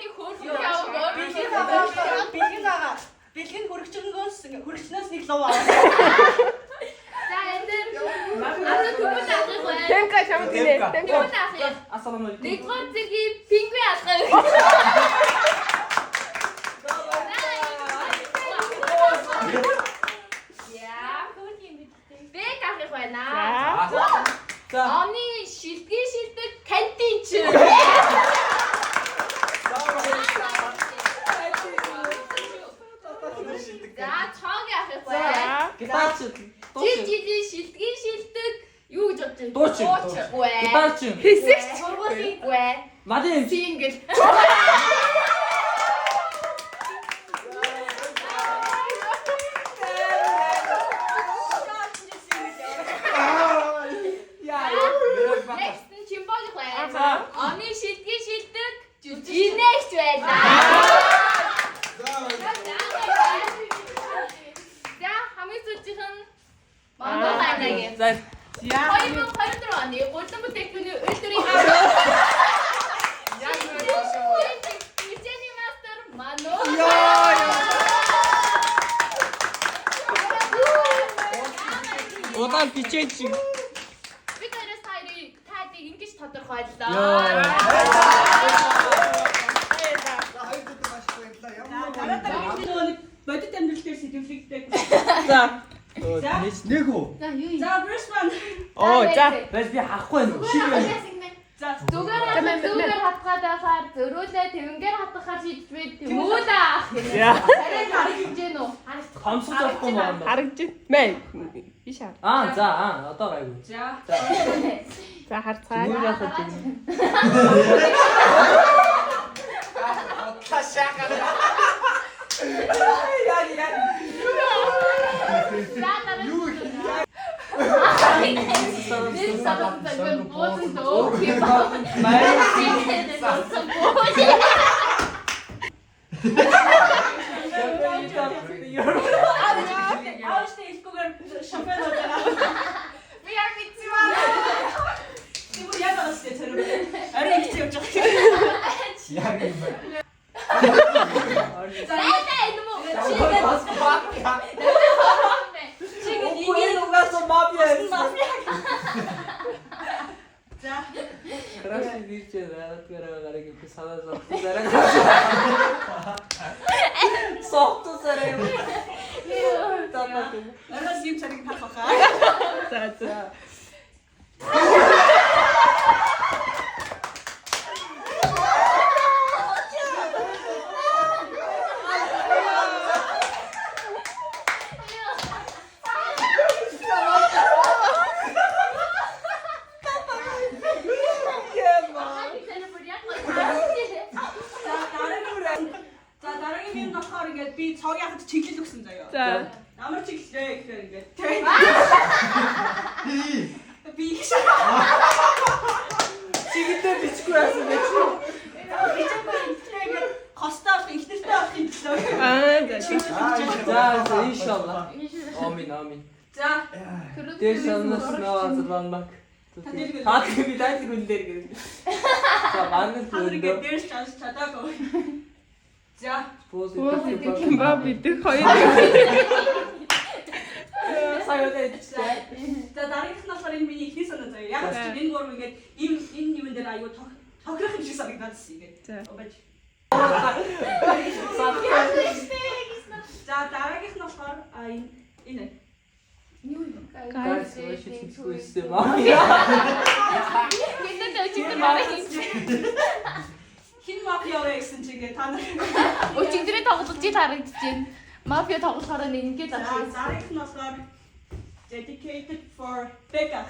Юуны хөрх яваа. Бэлгийн хөрөгчнгөөс хөрөгчнөөс нэг лов аваа. За энэ одоо түмэн авах бай. Тэмка чамд гинэ. Тэмка. Түмэн авах. Ассаламу алейкум. Нэгдүгээр зэргийн пингвин авах. Бэг авах байна. За. Оны шилдгийн шилдэг кантинч. За цог авах байна. Гитаач. Жижиг шилдгийн шилдэг юу Дуучин. Үгүй. Гитарчин. Сургуулийн үгүй. Мадын Сингл. Next нь Чимболих байна. Оны шилдгийн шилдэг жинэгч байна. За хамгийн сүүлчийнх нь Монгол аймгийн. За 2024 оны гурван бүтээгдэхүүний үйлдвэрийн Хичээний мастер Мано. удаан бичээч. Би тэрс таадыг ингэж тодорхойллоо. бодит амьдрал дээр сэтгэлдээ. За. Нэг үү? За юу юм? За first one. За. Бас би харахгүй байна. Шиг байна. За Зүгээр хатгаад байхаар зөрүүлээ тэвнгээр хатгахаар шийдвээ тэмүүлээ ах гэх. Арай харагдаж гэнэ үү? Хомсож авахгүй юм байна. Харагдчих. Мэй. Ишаа. За одоо гайгүй. за За харцгаа. Юу яах вэ? Нэг сард загвар буусан дөө. ааштай илгүүгээр шампань удаа. Би яг бицваа. Тэгвэл яг ааштай тэр. Арай их явж байгаа. Яг юм байна. За энэ муу. Бас бака. Чигээр Үгүй угаас мафия. за Красив вирчээ гараг их санаа зарах. Сохто сарай. арай юм цариг хахаа. За. За дараагийн юм болохоор ингээд би цог яхад чиглэл өгсөн заяа. За. Ямар чиглэлээ гэхээр ингээд Хий. би их Чигээр бичихгүй яасан бэ? хостаал ихнэртэй авахын төлөө. За. За иншалла. Амин. За Тэр санаас наваазланмаг. Таад би дайт гүндэр гэх. За манай хандрыг төлөв. дээрс чанс чадаагүй. За Позитив. Кимба бид хоёр. Саяодаа за дараагийнх нь болохоор энэ миний ихний санаа заяа. Яг ч энэ гурав ингээд энэ юм дээр аюу тохирох юм шиг санагдаад байна ингээд. За. Обаж. За дараагийнх нь болохоор энэ Юу юм? Гайс шийдчихгүй юм аа. Гэнэ дэвчтэй маа хийж. хин мафиа гэсэн чигээ та нар. Өчигдрээ тоглож харагдаж байна. Мафия тоглохоор ингээд За авчих. дараагийнх нь болохоор dedicated for Becca.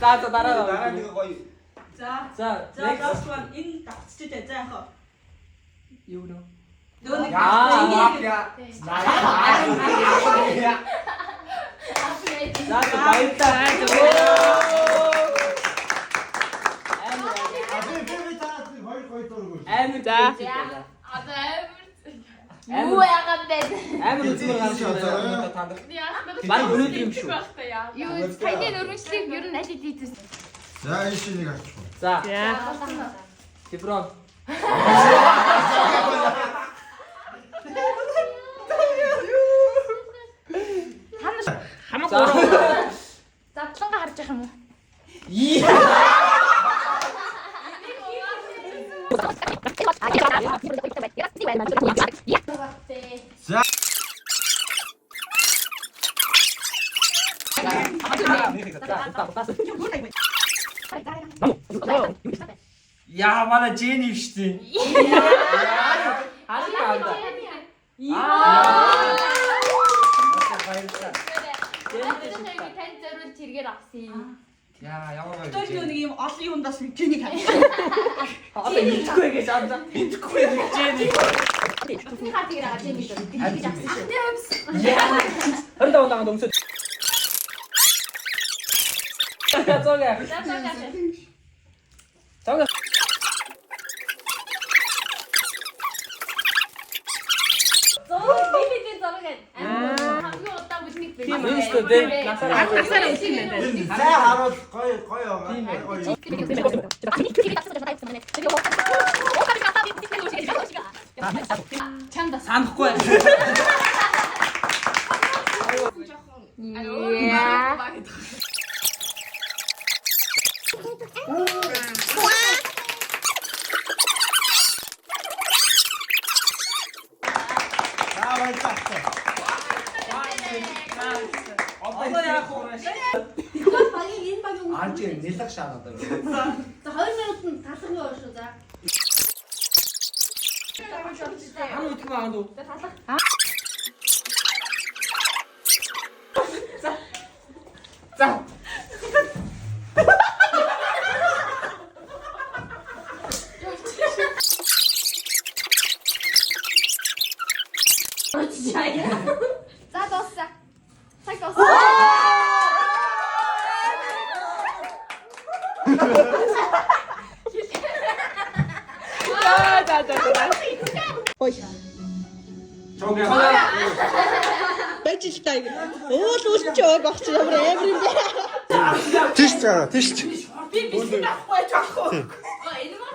За Нэг гоё. За next. last one энэ давцчихдээ за яхаа. Юу нөө? Дөө нэг Мафия. За баярлалаа. Амар За. Одоо юу яагаад бэ? амар үзмэр гарч байна танд. Баг өнөөдөр юм шүү. Юу таны нөрмөчлийг ер нь аль хийдээс. За энэ шинийг авчихсан. За, За. Тиброн. Хамаг За. Задланга харж явах юм уу? За. Яа манай Жени биш тий. Хаалгаа. тань зориулж хэрэгээр авсан. Яа ямар гоё. Тэр нэг юм олон юундаас Жэнийг хаа. Одоо идэхгүй гэж амдаа. Идэхгүй гэж Жени. Бидний хатыг аваад юм биш үү? Тэгж авсан шүү. Хөрдөө удаан дөмсөд. Зоога. Зоога. Хамгийн удаан бүднийг бий. Тийм шүү дээ. Насаараа үсгэн байна. Зай харуул гоё гоё. Чамда Санахгүй. Аа баярлалаа. Одоо яах вэ? Багийн энэ багийн Аач нэлэг шаанаад байна. За 2 минутанд талах юу шүү за. Ам үтг маанд уу? За. За дууссан. Цаг дууссан. Зоога. Бэжэлтэй. Уул үлч өг багч ямар амар юм бэ? Тийш цаа, тийш. Би бисний авахгүй жаахгүй. Энэ маа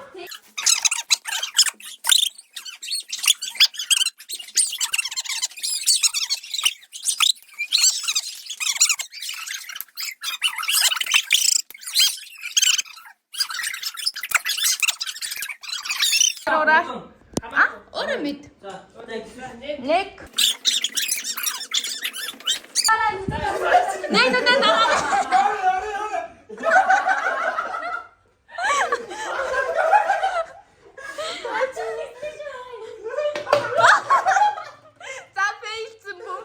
Өөрөө мэд. За, Нэг. За фейлцэн бүү.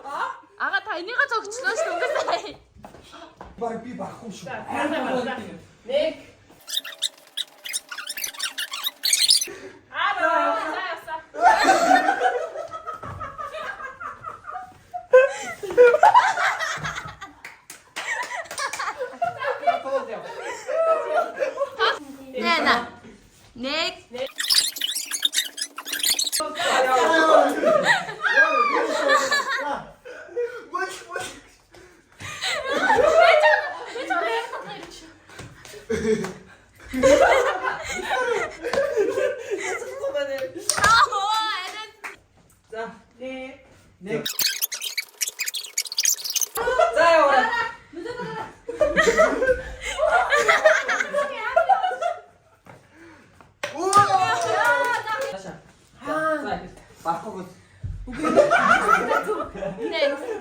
Ага та энийгээ зогчлоо шүү дээ. Баг би баггүй шүү. Нэг. Нэ. Нэг. за. Нэг. За яваа. За. Баггүй. Нэг.